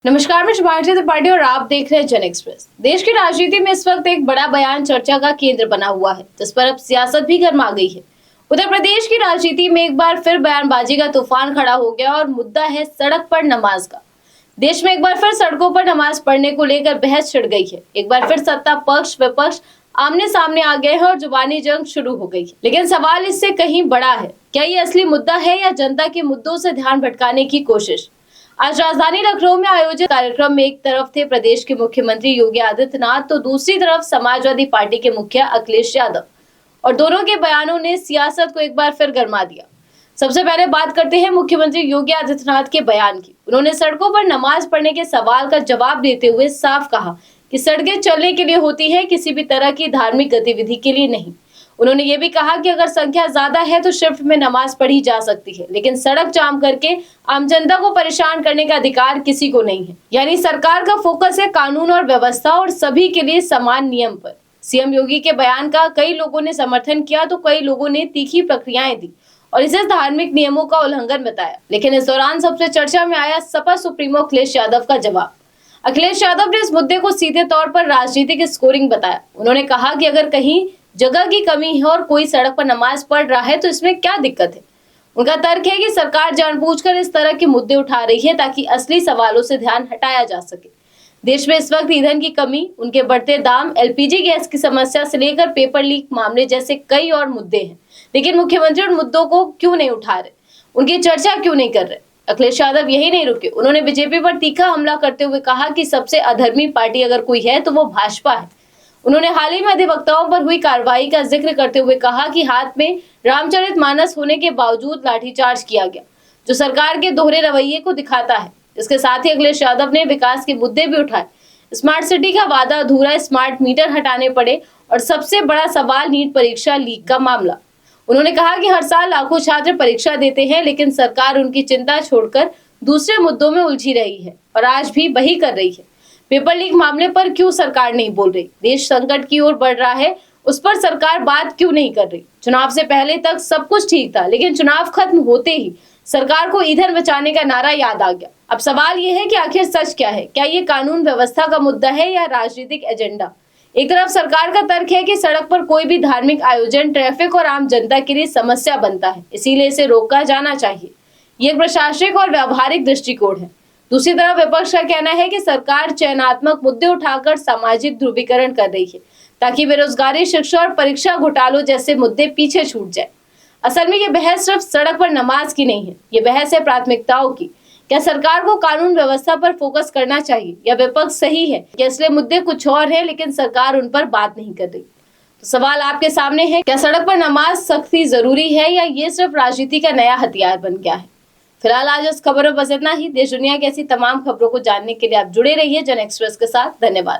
नमस्कार, मैं शुभांशी त्रिपाठी और आप देख रहे हैं जन एक्सप्रेस। देश की राजनीति में इस वक्त एक बड़ा बयान चर्चा का केंद्र बना हुआ है, जिस पर अब सियासत भी गर्मा गई है। उत्तर प्रदेश की राजनीति में एक बार फिर बयानबाजी का तूफान खड़ा हो गया और मुद्दा है सड़क पर नमाज का। देश में एक बार फिर सड़कों पर नमाज पढ़ने को लेकर बहस छिड़ गई है। एक बार फिर सत्ता पक्ष विपक्ष आमने सामने आ गए हैं और जुबानी जंग शुरू हो गई है। लेकिन सवाल इससे कहीं बड़ा है, क्या ये असली मुद्दा है या जनता के मुद्दों से ध्यान भटकाने की कोशिश। आज राजधानी लखनऊ में आयोजित कार्यक्रम में एक तरफ थे प्रदेश के मुख्यमंत्री योगी आदित्यनाथ, तो दूसरी तरफ समाजवादी पार्टी के मुखिया अखिलेश यादव, और दोनों के बयानों ने सियासत को एक बार फिर गरमा दिया। सबसे पहले बात करते हैं मुख्यमंत्री योगी आदित्यनाथ के बयान की। उन्होंने सड़कों पर नमाज पढ़ने के सवाल का जवाब देते हुए साफ कहा कि सड़कें चलने के लिए होती है, किसी भी तरह की धार्मिक गतिविधि के लिए नहीं। उन्होंने ये भी कहा कि अगर संख्या ज्यादा है तो शिफ्ट में नमाज पढ़ी जा सकती है, लेकिन सड़क जाम करके आम जनता को परेशान करने का अधिकार किसी को नहीं है। यानी सरकार का फोकस है कानून और व्यवस्था और सभी के लिए समान नियम पर। सीएम योगी के बयान का कई लोगों ने समर्थन किया तो कई लोगों ने तीखी प्रक्रियाएं दी और इसे धार्मिक नियमों का उल्लंघन बताया। लेकिन इस दौरान सबसे चर्चा में आया सपा सुप्रीमो अखिलेश यादव का जवाब। अखिलेश यादव ने इस मुद्दे को सीधे तौर पर राजनीतिक स्कोरिंग बताया। उन्होंने कहा कि अगर कहीं जगह की कमी है और कोई सड़क पर नमाज पढ़ रहा है तो इसमें क्या दिक्कत है। उनका तर्क है कि सरकार जानबूझकर इस तरह के मुद्दे उठा रही है ताकि असली सवालों से ध्यान हटाया जा सके। देश में इस वक्त ईंधन की कमी, उनके बढ़ते दाम, एलपीजी गैस की समस्या से लेकर पेपर लीक मामले जैसे कई और मुद्दे हैं, लेकिन मुख्यमंत्री उन मुद्दों को क्यों नहीं उठा रहे, उनकी चर्चा क्यों नहीं कर रहे। अखिलेश यादव यही नहीं रुके, उन्होंने बीजेपी पर तीखा हमला करते हुए कहा कि सबसे अधर्मी पार्टी अगर कोई है तो वो भाजपा है। उन्होंने हाल ही में अधिवक्ताओं पर हुई कार्रवाई का जिक्र करते हुए कहा कि हाथ में रामचरितमानस होने के बावजूद लाठीचार्ज किया गया, जो सरकार के दोहरे रवैये को दिखाता है। इसके साथ ही अखिलेश यादव ने विकास के मुद्दे भी उठाए। स्मार्ट सिटी का वादा अधूरा, स्मार्ट मीटर हटाने पड़े और सबसे बड़ा सवाल नीट परीक्षा लीक का मामला। उन्होंने कहा कि हर साल लाखों छात्र परीक्षा देते हैं, लेकिन सरकार उनकी चिंता छोड़कर दूसरे मुद्दों में उलझी रही है और आज भी वही कर रही है। पेपर लीक मामले पर क्यों सरकार नहीं बोल रही? देश संकट की ओर बढ़ रहा है, उस पर सरकार बात क्यों नहीं कर रही? चुनाव से पहले तक सब कुछ ठीक था, लेकिन चुनाव खत्म होते ही सरकार को ईंधन बचाने का नारा याद आ गया। अब सवाल ये है कि आखिर सच क्या है? क्या ये कानून व्यवस्था का मुद्दा है या राजनीतिक एजेंडा? एक तरफ सरकार का तर्क है कि सड़क पर कोई भी धार्मिक आयोजन ट्रैफिक और आम जनता के लिए समस्या बनता है, इसीलिए इसे रोका जाना चाहिए। ये एक प्रशासनिक और व्यावहारिक दृष्टिकोण है। दूसरी तरफ विपक्ष का कहना है कि सरकार चयनात्मक मुद्दे उठाकर सामाजिक ध्रुवीकरण कर रही है, ताकि बेरोजगारी, शिक्षा और परीक्षा घोटालों जैसे मुद्दे पीछे छूट जाए। असल में ये बहस सिर्फ सड़क पर नमाज की नहीं है, ये बहस है प्राथमिकताओं की। क्या सरकार को कानून व्यवस्था पर फोकस करना चाहिए या विपक्ष सही है, या इसलिए मुद्दे कुछ और है लेकिन सरकार उन पर बात नहीं कर रही। तो सवाल आपके सामने है, क्या सड़क पर नमाज सख्ती जरूरी है या ये सिर्फ राजनीति का नया हथियार बन गया है? फिलहाल आज इस खबर में बस इतना ही। देश दुनिया की ऐसी तमाम खबरों को जानने के लिए आप जुड़े रहिए जन एक्सप्रेस के साथ। धन्यवाद।